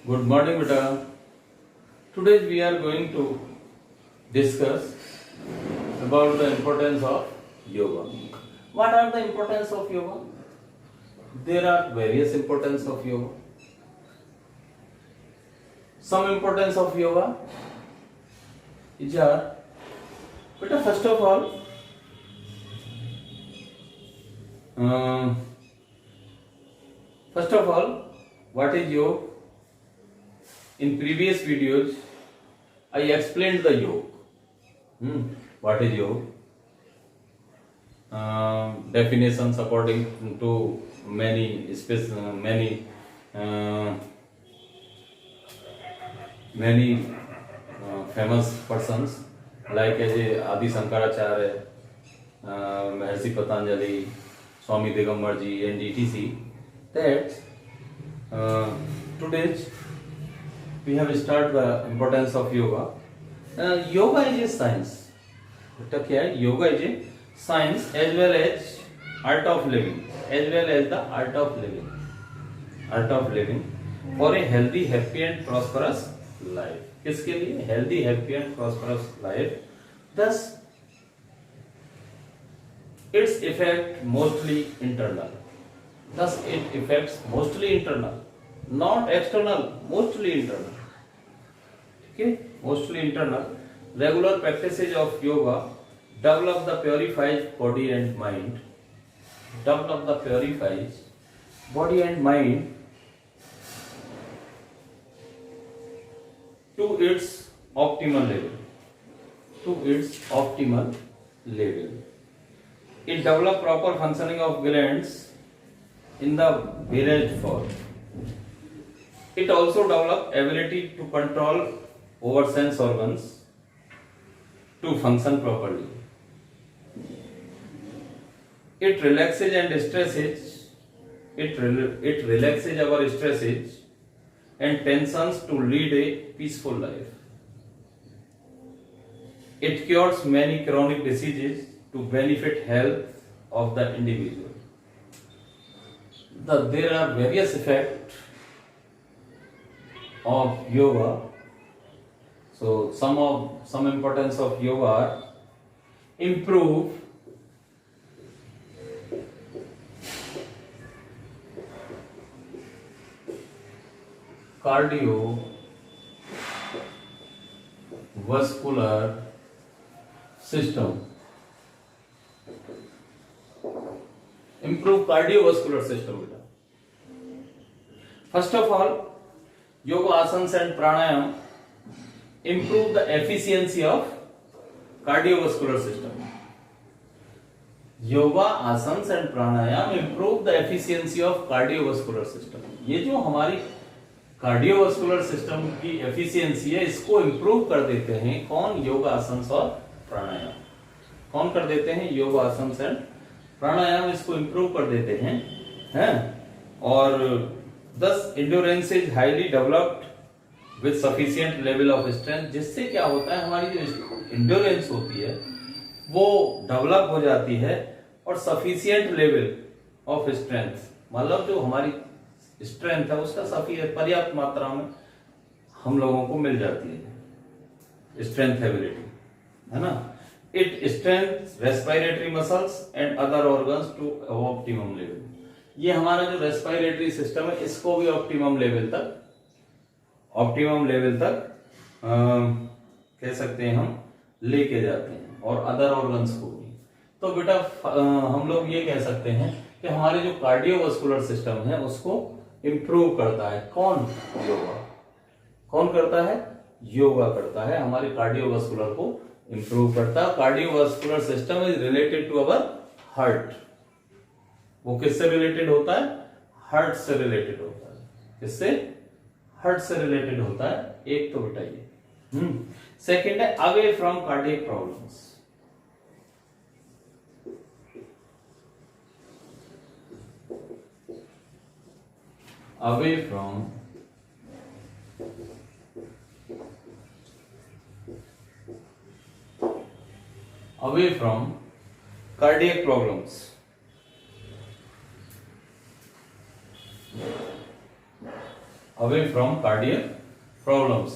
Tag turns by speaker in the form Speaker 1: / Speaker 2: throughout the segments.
Speaker 1: Good morning, beta. Today we are going to discuss about the importance of yoga. What are the importance of yoga? There are various importance of yoga. Some importance of yoga is beta, first of all, what is yoga? In previous videos, I explained the yoga. What is yoga? Definitions according to many famous persons like Adi Shankaracharya, Maharishi Patanjali, Swami Digambar ji, and etc. That today we have started the importance of yoga. Yoga is a science. Yoga is a science as well as art of living, as well as the art of living for a healthy, happy and prosperous life. किसके लिए? Healthy, happy and prosperous life. Thus, its effect mostly internal. Thus, it affects mostly internal, not external, mostly internal. Okay, mostly internal. Regular practices of yoga develop the purified body and mind. Develop the purified body and mind to its optimal level. It develops proper functioning of glands in the village form. It also develops ability to control over sense organs to function properly. It relaxes and stresses. It relaxes our stresses and tensions to lead a peaceful life. It cures many chronic diseases to benefit health of the individual. There are various effects of yoga. So some importance of yoga are improve cardiovascular system. Improve cardiovascular system. First of all, yoga asanas and pranayam improve the efficiency of cardiovascular system. Yoga asanas and pranayam improve the efficiency of cardiovascular system. ये जो हमारी cardiovascular system की efficiency है, इसको improve कर देते हैं कौन? योगा आसन्स और प्राणायाम. कौन कर देते हैं? योगा आसन्स एंड प्राणायाम इसको इंप्रूव कर देते हैं. और thus endurance is highly developed with sufficient level of strength. जिससे क्या होता है, हमारी जो endurance होती है वो डेवलप हो जाती है और sufficient level of strength, मतलब जो हमारी स्ट्रेंथ है उसका पर्याप्त मात्रा में हम लोगों को मिल जाती है. स्ट्रेंथ एबिलिटी है ना. It strength respiratory muscles and other organs to optimum level. ये हमारा जो रेस्पिरेटरी सिस्टम है इसको भी ऑप्टिमम लेवल तक कह सकते हैं हम लेके जाते हैं, और अदर ऑर्गन्स को भी. तो बेटा हम लोग ये कह सकते हैं कि हमारे जो कार्डियोवास्कुलर सिस्टम है उसको इंप्रूव करता है कौन? योगा. कौन करता है? योगा करता है. हमारे कार्डियोवास्कुलर को इंप्रूव करता है. Cardiovascular system is related to our heart. वो किससे रिलेटेड होता है? हार्ट से रिलेटेड होता है. किससे? हार्ट से रिलेटेड होता है. एक तो बेटा ये. सेकेंड है away from cardiac problems. Away from cardiac problems. Away from cardiac problems.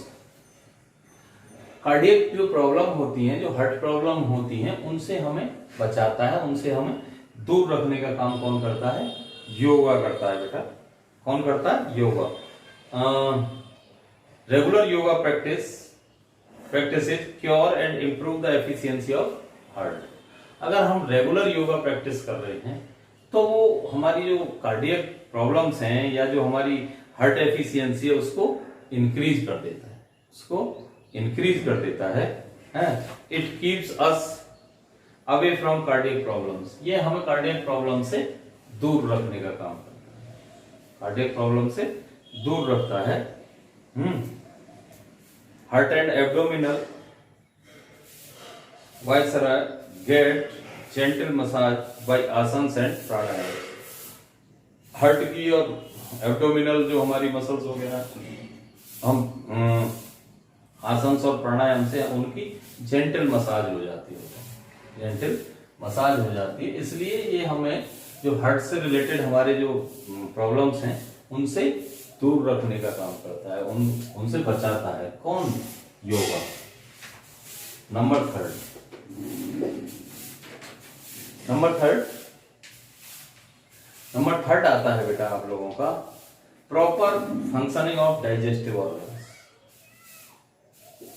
Speaker 1: Cardiac जो प्रॉब्लम होती हैं, जो हार्ट प्रॉब्लम होती हैं, उनसे हमें बचाता है, उनसे हमें दूर रखने का काम कौन करता है? योगा करता है बेटा। कौन करता है? Yoga. Regular yoga practices cure and improve the efficiency of heart. अगर हम रेगुलर योगा प्रैक्टिस कर रहे हैं तो वो हमारी जो कार्डियक प्रॉब्लम्स हैं या जो हमारी हार्ट एफिशिएंसी है उसको इंक्रीज कर देता है, it keeps us away from cardiac problems. ये हमें कार्डियक प्रॉब्लम से दूर रखने का काम करता है, कार्डियक प्रॉब्लम से दूर रखता है। Heart and abdominal viscera get gentle massage by asanas and pranayama. Heart की और एब्डोमिनल जो हमारी मसल्स हो गए ना, हम आसन्स और प्राणायाम से उनकी जेंटल मसाज हो जाती है, इसलिए ये हमें जो हार्ट से रिलेटेड हमारे जो प्रॉब्लम्स हैं उनसे दूर रखने का काम करता है, उनसे बचाता है। कौन? योगा। नंबर थर्ड आता है बेटा आप लोगों का proper functioning of digestive organs.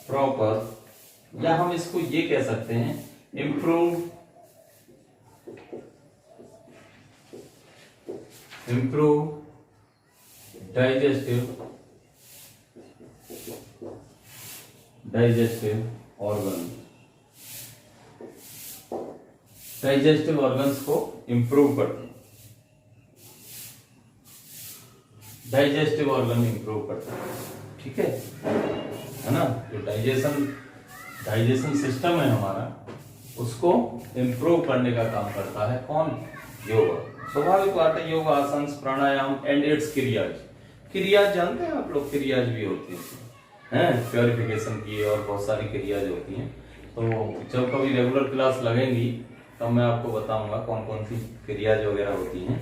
Speaker 1: Proper, या हम इसको ये कह सकते हैं इम्प्रूव डाइजेस्टिव ऑर्गन्स को इंप्रूव करते हैं, डाइजेस्टिव ऑर्गन इंप्रूव करते हैं। ठीक है ना? जो डाइजेशन सिस्टम है हमारा, उसको इंप्रूव करने का काम करता है कौन? योगा। स्वाभाविक बात है, योगा आसन, प्राणायाम एंड इट्स क्रियाज जानते हैं आप लोग? क्रियाज भी होती हैं, प्योरिफिकेशन की और बहुत सारी क्रियाज होती हैं। तो जब कभी रेगुलर क्लास लगेंगी तब मैं आपको बताऊंगा कौन कौन सी क्रियाज वगैरह होती हैं।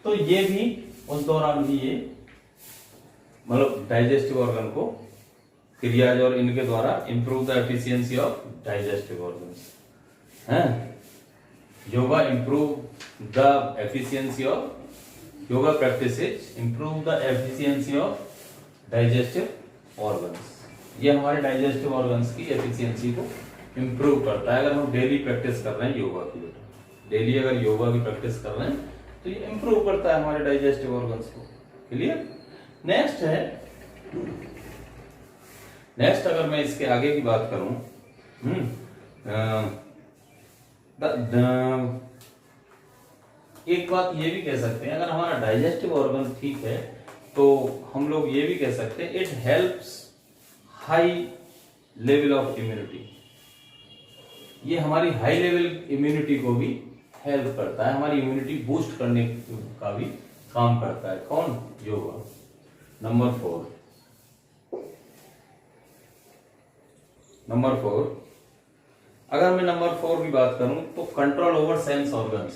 Speaker 1: तो ये भी उस दौरान भी ये मतलब डाइजेस्टिव ऑर्गन को क्रियाज और इनके द्वारा improve the efficiency of digestive organs हैं। Yoga improve the efficiency of yoga practices improve the efficiency of digestive organs. ये हमारे डाइजेस्टिव ऑर्गन्स की एफिशिएंसी को इंप्रूव करता है। अगर हम डेली प्रैक्टिस कर रहे हैं योगा की, डेली अगर योगा की प्रैक्टिस कर रहे हैं तो ये इंप्रूव करता है हमारे डाइजेस्टिव ऑर्गन्स को। क्लियर? नेक्स्ट अगर मैं इसके आगे की बात करूं, एक बात ये भी कह सकते हैं, अगर हमारा डाइजेस्टिव ऑर्गन ठीक है तो हम लोग ये भी कह सकते हैं it helps high level of immunity. ये हमारी हाई लेवल इम्यूनिटी को भी हेल्प करता है, हमारी इम्यूनिटी बूस्ट करने का भी काम करता है। कौन? योगा। नंबर फोर, अगर मैं नंबर 4 की बात करूं तो control over sense organs.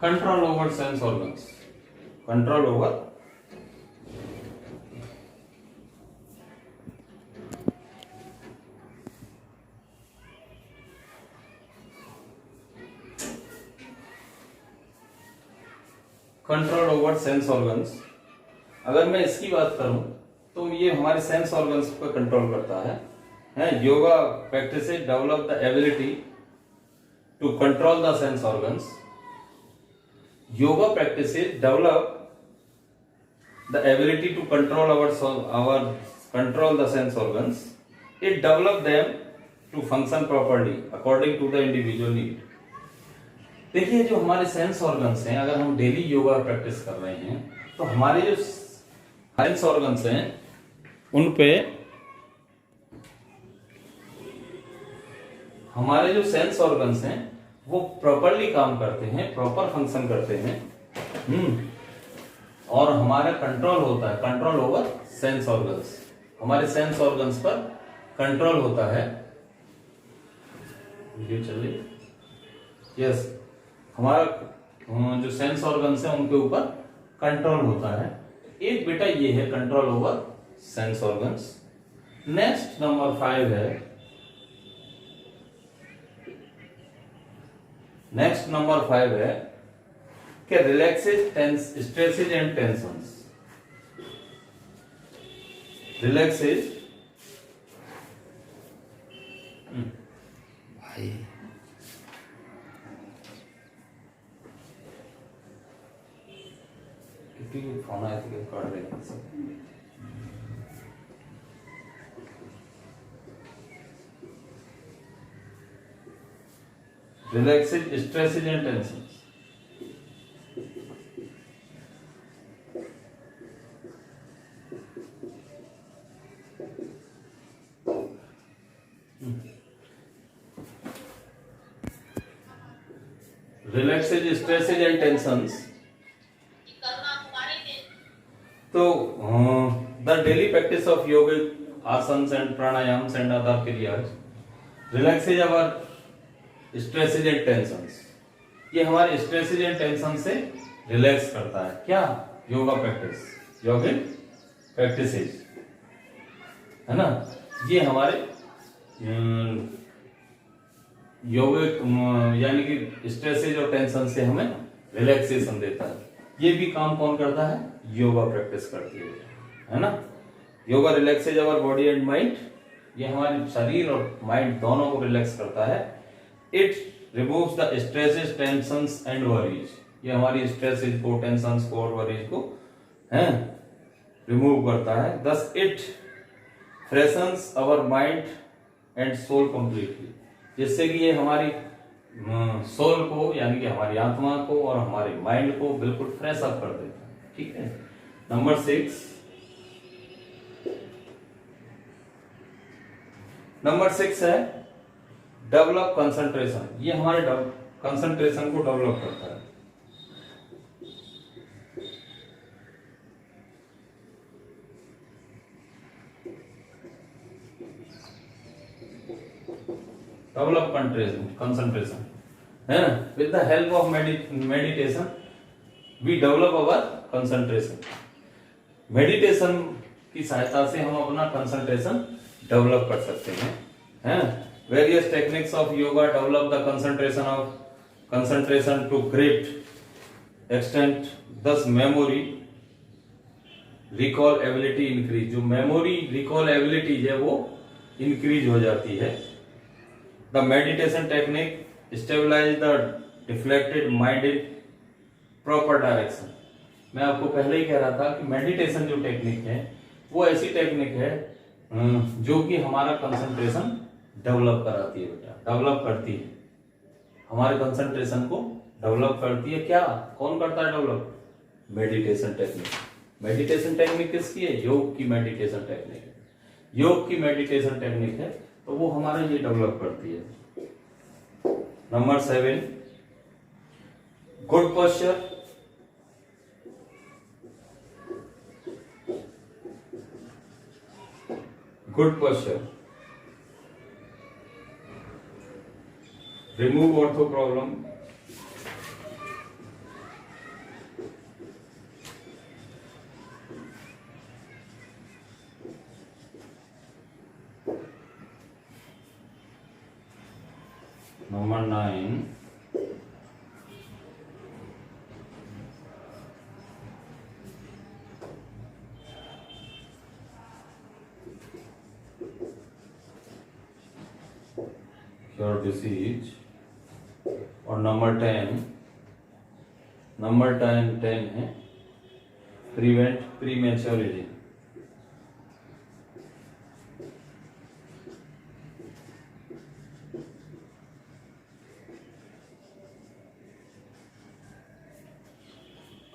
Speaker 1: Control over sense organs, control over sense organs. अगर मैं इसकी बात करूं तो ये हमारे सेंस ऑर्गन्स को कंट्रोल करता है। Yoga practice develop the ability to control the sense organs. Yoga practices develop the ability to control control the sense organs. It develops them to function properly according to the individual need. देखिए जो हमारे sense organs हैं, अगर हम daily yoga practice कर रहे हैं तो हमारे जो सेंस ऑर्गन्स हैं उन पे हमारे जो सेंस ऑर्गन्स हैं वो प्रॉपरली काम करते हैं, प्रॉपर फंक्शन करते हैं, और हमारा कंट्रोल होता है, कंट्रोल ओवर सेंस ऑर्गन्स, हमारे सेंस ऑर्गन्स पर कंट्रोल होता है। वीडियो चल रही? यस, हमारा जो सेंस ऑर्गन्स है उनके ऊपर कंट्रोल होता है। एक बेटा ये है control over sense organs. Next number 5 है, नेक्स्ट नंबर 5 है कि relaxes stresses and tensions. Relaxes भाई कितनी फोन आया था कि काट देंगे सब। Relaxes stresses and tensions. Relaxes stresses and tensions. तो the daily practice of yogic asanas and pranayams and other kriyas relaxes our stresses and tensions. ये हमारे स्ट्रेसेज एंड टेंशन से रिलैक्स करता है। क्या? योगा प्रैक्टिस, योगिक प्रैक्टिसेज है ना, ये हमारे योगिक यानी कि स्ट्रेसेज और टेंशन से हमें रिलैक्सेशन देता है। ये भी काम कौन करता है? योगा प्रैक्टिस करती है ना। Yoga relaxes our body and mind, ये हमारे शरीर और माइंड दोनों को रिलैक्स करता है। It removes the stresses, tensions and worries, ये हमारी स्ट्रेसेज को, टेंशंस को और वरीज को रिमूव करता है। Thus it freshens our mind and soul completely, जिससे कि ये हमारी सोल को यानी कि हमारी आत्मा को और हमारे माइंड को बिल्कुल फ्रेश अप कर देता है। ठीक है। नंबर 6, नंबर 6 है डेवलप कंसंट्रेशन। ये हमारे कंसंट्रेशन को डेवलप करता है। डेवलप कंसंट्रेशन है ना। With the help of meditation we develop our concentration. Meditation की सहायता से हम अपना कंसंट्रेशन डेवलप कर सकते हैं। Various techniques of yoga develop the concentration to great extent. Thus memory recall ability increase, जो memory recall ability है वो increase हो जाती है। The meditation technique stabilize the deflected mind in proper direction। मैं आपको पहले ही कह रहा था कि मेडिटेशन जो टेक्निक है वो ऐसी टेक्निक है जो कि हमारा कंसंट्रेशन डेवलप कराती है बेटा, डेवलप करती है, हमारे कंसंट्रेशन को डेवलप करती है। क्या? कौन करता है develop? Meditation technique. Meditation technique किसकी है? योग की मेडिटेशन टेक्निक है। योग की मेडिटेशन टेक्निक है तो वो हमारे लिए डेवलप करती है। Number 7, good posture. Good posture remove ortho problem, number 9, cure disease। और नंबर 10 है prevent premature ageing.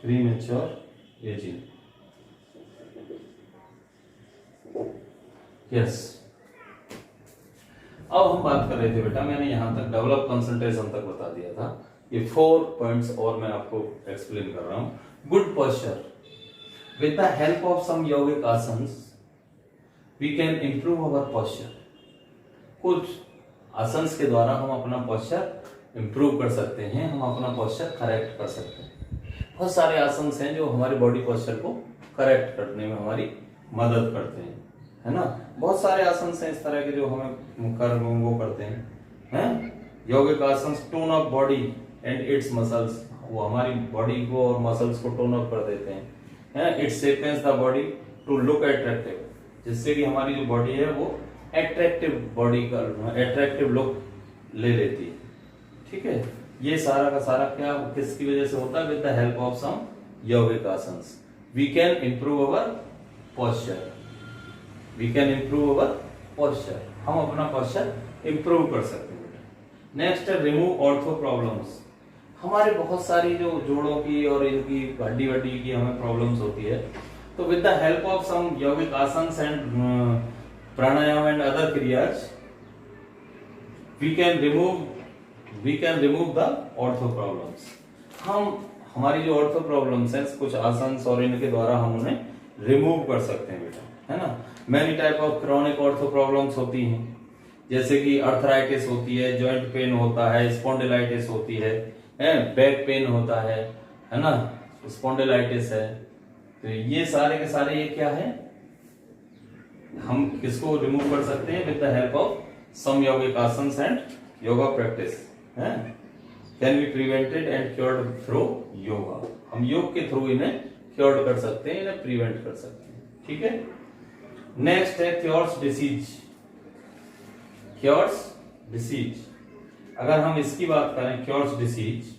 Speaker 1: Premature ageing, yes. अब हम बात कर रहे थे बेटा, मैंने यहाँ तक डेवलप कंसंट्रेशन तक बता दिया था। ये 4 पॉइंट्स और मैं आपको एक्सप्लेन कर रहा हूँ। Good posture, with the help of some yogic asanas we can improve our posture. कुछ आसन्स के द्वारा हम अपना पोस्चर इंप्रूव कर सकते हैं, हम अपना पोस्चर करेक्ट कर सकते हैं। बहुत सारे आसन्स हैं जो हमारे बॉडी पोस्चर को करेक्ट करने में हमारी मदद करते हैं, है ना। बहुत सारे आसन्स हैं इस तरह के जो हमें वो करते हैं। Yogic asanas tone up body and its muscles, वो हमारी बॉडी को और मसल्स को टोन अप कर देते हैं। It shapens the body to look attractive, जिससे कि हमारी जो बॉडी है वो अट्रैक्टिव बॉडी का अट्रैक्टिव लुक ले लेती है, ठीक है। ये सारा का सारा क्या किसकी वजह से होता है? With the help of some yogic asanas we can improve our posture, we can improve our posture, हम अपना पोस्चर इंप्रूव कर सकते हैं। नेक्स्ट है रिमूव ऑर्थो प्रॉब्लम्स। हमारे बहुत सारी जो जोड़ों की और इनकी हड्डी वड्डी की हमें प्रॉब्लम्स होती है, तो with the help of some yogic asanas and pranayama and other kriyas we can remove the ortho problems. हम हमारी जो ऑर्थो प्रॉब्लम्स हैं कुछ आसन्स और इनके द्वारा हम उन्हें रिमूव कर सकते हैं बेटा, है ना। Many type of chronic ortho problems होती हैं, जैसे कि अर्थराइटिस होती है, जॉइंट पेन होता है, स्पॉन्डिलाइटिस होती है, बैक पेन होता है ना, स्पॉन्डिलाइटिस है। तो ये सारे के सारे ये क्या है, हम किसको रिमूव कर सकते हैं? With the help of some yogic asanas and yoga practice can be prevented and cured through yoga. हम योग के थ्रू इन्हें क्योर्ड कर सकते हैं, इन्हें प्रिवेंट कर सकते हैं, ठीक है। नेक्स्ट है क्योर्स डिसीज। क्योर्स डिसीज, अगर हम इसकी बात करें क्योर्स डिसीज,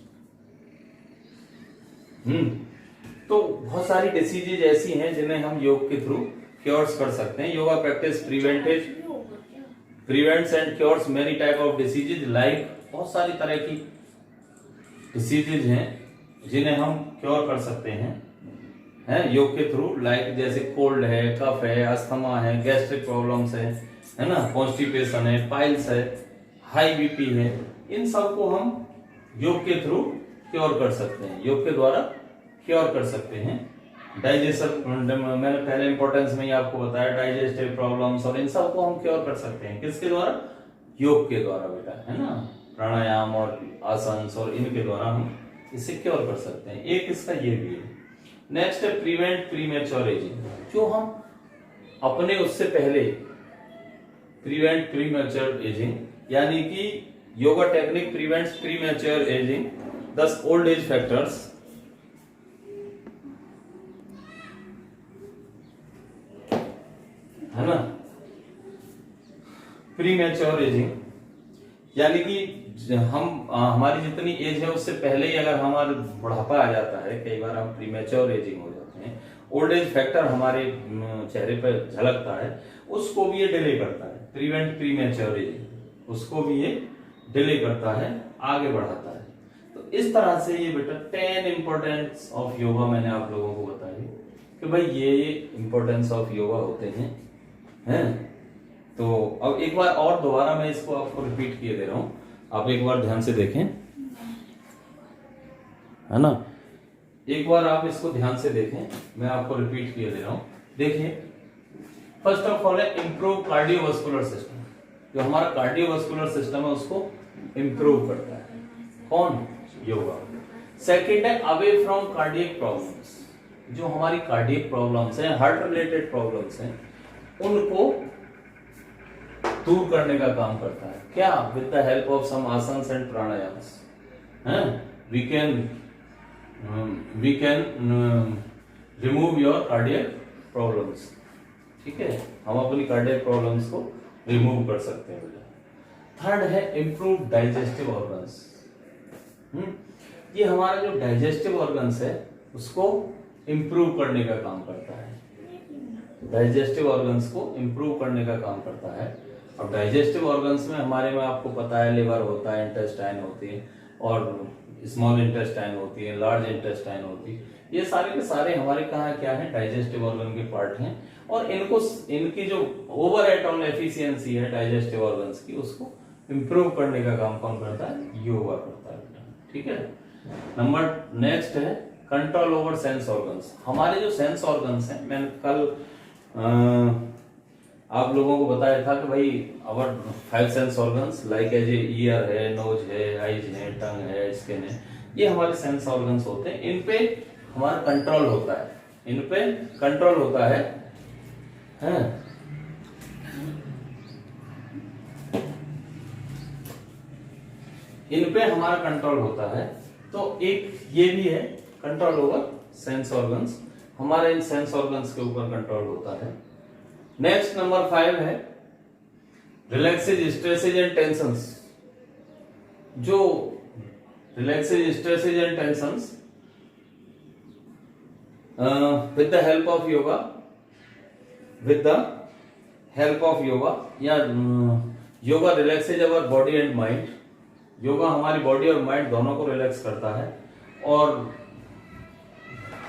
Speaker 1: तो बहुत सारी डिसीजेज ऐसी हैं जिन्हें हम योग के थ्रू क्योर्स कर सकते हैं। Yoga practice prevents and cures many type of diseases, like बहुत सारी तरह की डिसीजेज हैं जिन्हें हम क्योर कर सकते हैं योग के थ्रू, लाइक जैसे कोल्ड है, कफ है, अस्थमा है, गैस्ट्रिक प्रॉब्लम्स है ना, कॉन्स्टिपेशन है, पाइल्स है, हाई बीपी है। इन सब को हम योग के थ्रू क्योर कर सकते हैं, योग के द्वारा क्योर कर सकते हैं। डाइजेशन, मैंने पहले इंपॉर्टेंस में ही आपको बताया, डाइजेस्टिव प्रॉब्लम्स और इन सब को हम क्योर कर सकते हैं किसके द्वारा? योग के द्वारा बेटा, है ना। प्राणायाम और आसन्स और इनके द्वारा हम इसे क्योर कर सकते हैं। एक इसका ये भी है। नेक्स्ट है प्रिवेंट प्रीमेच्योर एजिंग, जो हम अपने उससे पहले प्रिवेंट प्रीमेच्योर एजिंग, यानी कि yoga technique prevents premature ageing, दस ओल्ड एज फैक्टर्स है ना। प्रीमेच्योर एजिंग यानी कि हम हमारी जितनी एज है उससे पहले ही अगर हमारा बुढ़ापा आ जाता है, कई बार हम प्रीमेच्योर एजिंग हो जाते हैं, ओल्ड एज फैक्टर हमारे चेहरे पर झलकता है, उसको भी ये डिले करता है। प्रिवेंट प्रीमेच्योर एजिंग, उसको भी ये डिले करता है, आगे बढ़ाता है। तो इस तरह से ये बेटा 10 इंपॉर्टेंस ऑफ योगा मैंने आप लोगों को बताई कि भाई ये इंपॉर्टेंस ऑफ योगा होते हैं। तो अब एक बार और दोबारा मैं इसको आपको रिपीट किए दे रहा हूं, आप एक बार ध्यान से देखें, है ना। एक बार आप इसको ध्यान से देखें, मैं आपको रिपीट किए दे रहा हूं। देखिए, फर्स्ट ऑफ ऑल है इंप्रूव कार्डियोवास्कुलर सिस्टम। जो हमारा कार्डियोवास्कुलर सिस्टम है उसको इंप्रूव करता है कौन? योगा। सेकेंड है अवे फ्रॉम कार्डियक प्रॉब्लम्स, जो हमारी कार्डियक प्रॉब्लम्स हैं, हार्ट रिलेटेड प्रॉब्लम्स हैं, उनको दूर करने का काम करता है। क्या? With the help of some asanas and pranayamas we can remove your cardiac problems, ठीक है। हम अपनी कार्डियक प्रॉब्लम्स को रिमूव कर सकते हैं। थर्ड है इंप्रूव डाइजेस्टिव ऑर्गन्स। ये हमारा जो डाइजेस्टिव ऑर्गन्स है उसको इंप्रूव करने का काम करता है, डाइजेस्टिव ऑर्गन्स को इंप्रूव करने का काम करता है। अब डाइजेस्टिव ऑर्गन्स में हमारे में आपको पता है लिवर होता है, इंटेस्टाइन होती है और स्मॉल इंटेस्टाइन होती है, लार्ज इंटेस्टाइन होती है। ये सारे के सारे हमारे कहाँ क्या है? डाइजेस्टिव ऑर्गन के पार्ट हैं और इनकी जो ओवरऑल एफिशिएंसी है डाइजेस्टिव ऑर्गन्स की, उसको इंप्रूव करने का काम कौन करता है? योगा करता है बेटा। ठीक है। नंबर नेक्स्ट है कंट्रोल ओवर सेंस ऑर्गन्स। हमारे जो सेंस ऑर्गन्स हैं, मैंने कल आप लोगों को बताया था कि भाई our 5 sense organs like as ear है, नोज है, आईज है, टंग है, स्किन है, ये हमारे सेंस ऑर्गन्स होते हैं। इन पे हमारा कंट्रोल होता है, इन पे कंट्रोल होता है, इन पे हमारा कंट्रोल होता है। तो एक ये भी है कंट्रोल ओवर सेंस ऑर्गन्स, हमारे इन सेंस ऑर्गन्स के ऊपर कंट्रोल होता है। नेक्स्ट नंबर 5 है रिलैक्सेज, स्ट्रेसेज एंड टेंशंस। जो relaxes, stresses and tensions with the help of yoga, with the help of yoga या yoga relaxes our body and mind. Yoga हमारी body और माइंड दोनों को रिलैक्स करता है। और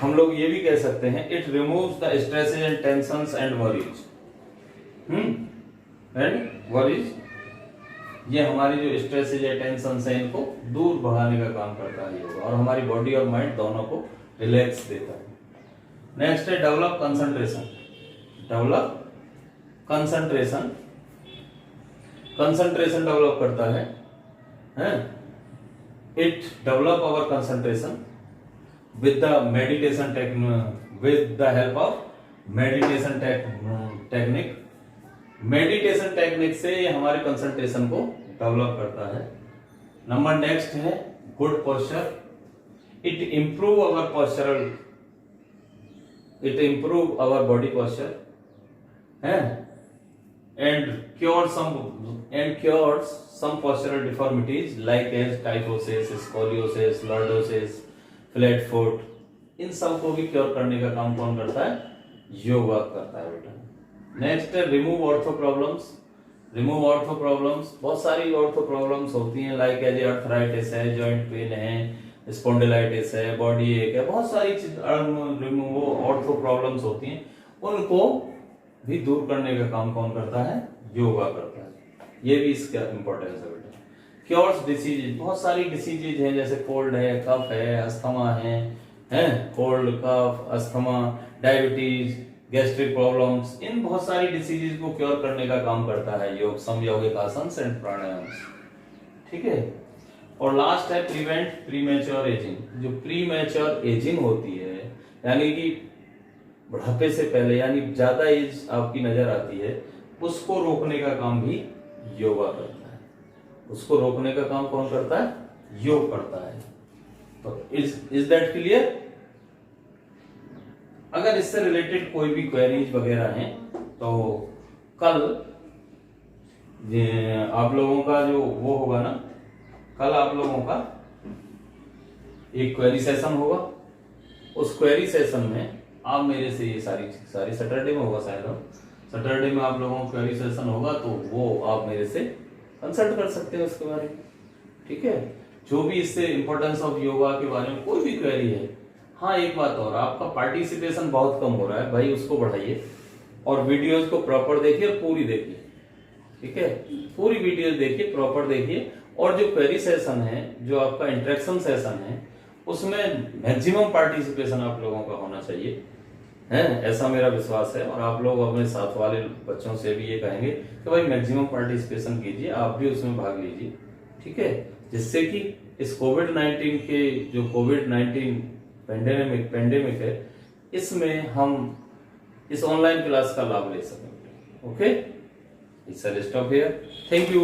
Speaker 1: हम लोग ये भी कह सकते हैं it removes the stresses and tensions and worries, and worries, ये हमारी जो स्ट्रेसेज या टेंशंस हैं इनको दूर भगाने का काम करता है योगा, और हमारी बॉडी और माइंड दोनों को रिलैक्स देता है। नेक्स्ट है develop concentration. Develop concentration, concentration develop करता है, it develop our concentration with the meditation technique, with the help of meditation technique. Meditation technique से ये हमारे कंसंट्रेशन को डेवलप करता है। नंबर नेक्स्ट है good posture, it improve our postural, it improve our body posture and cures some postural deformities like as kyphosis, scoliosis, lordosis, flat foot। इन सब को भी क्योर करने का काम कौन करता है? योगा करता है बेटा। नेक्स्ट है remove ortho problems. Remove ortho problems, बहुत सारी ऑर्थो प्रॉब्लम्स होती हैं लाइक एज अर्थराइटिस है, जॉइंट पेन है, स्पॉन्डिलाइटिस है, बॉडी एक है, बहुत सारी वो ऑर्थो प्रॉब्लम्स होती हैं, उनको भी दूर करने का काम कौन करता है? योगा करता है। ये भी इसका इंपॉर्टेंस है बेटा। क्योर्स डिसीजेज, बहुत सारी डिसीजेज है जैसे कोल्ड है, कफ है, अस्थमा है, कोल्ड, कफ, अस्थमा, डायबिटीज, गैस्ट्रिक प्रॉब्लम्स, इन बहुत सारी डिसीजेज को क्योर करने का काम करता है योग, समयोगिक आसन एंड प्राणायाम। ठीक है। और लास्ट है प्रिवेंट प्रीमेच्योर एजिंग। जो प्रीमेच्योर एजिंग होती है, यानी कि बुढ़ापे से पहले, यानी ज्यादा एज आपकी नजर आती है, उसको रोकने का काम भी योगा करता है। उसको रोकने का काम कौन करता है? योग करता है। तो इज दैट क्लियर? अगर इससे रिलेटेड कोई भी क्वेरीज वगैरह हैं तो कल आप लोगों का जो वो होगा ना, कल आप लोगों का एक क्वेरी सेशन होगा। उस क्वेरी सेशन में आप मेरे से ये सारी सैटरडे में होगा, शायद सैटरडे में आप लोगों का क्वेरी सेशन होगा, तो वो आप मेरे से कंसल्ट कर सकते हैं उसके बारे में। ठीक है। जो भी इससे इंपॉर्टेंस ऑफ योगा के बारे में कोई भी क्वेरी है। हाँ, एक बात और, आपका पार्टिसिपेशन बहुत कम हो रहा है भाई, उसको बढ़ाइए और वीडियोज को प्रॉपर देखिए और पूरी देखिए। ठीक है, पूरी वीडियो देखिए, प्रॉपर देखिए, और जो क्वेरी सेशन है, जो आपका इंटरेक्शन सेशन है, उसमें मैक्सिमम पार्टिसिपेशन आप लोगों का होना चाहिए, ऐसा मेरा विश्वास है। और आप लोग अपने साथ वाले बच्चों से भी ये कहेंगे कि भाई मैक्सिमम पार्टिसिपेशन कीजिए, आप भी उसमें भाग लीजिए। ठीक है, जिससे कि इस कोविड-19 के जो कोविड-19 पेंडेमिक है, इसमें हम इस ऑनलाइन क्लास का लाभ ले सकें। Okay, it's a stop here. Thank you.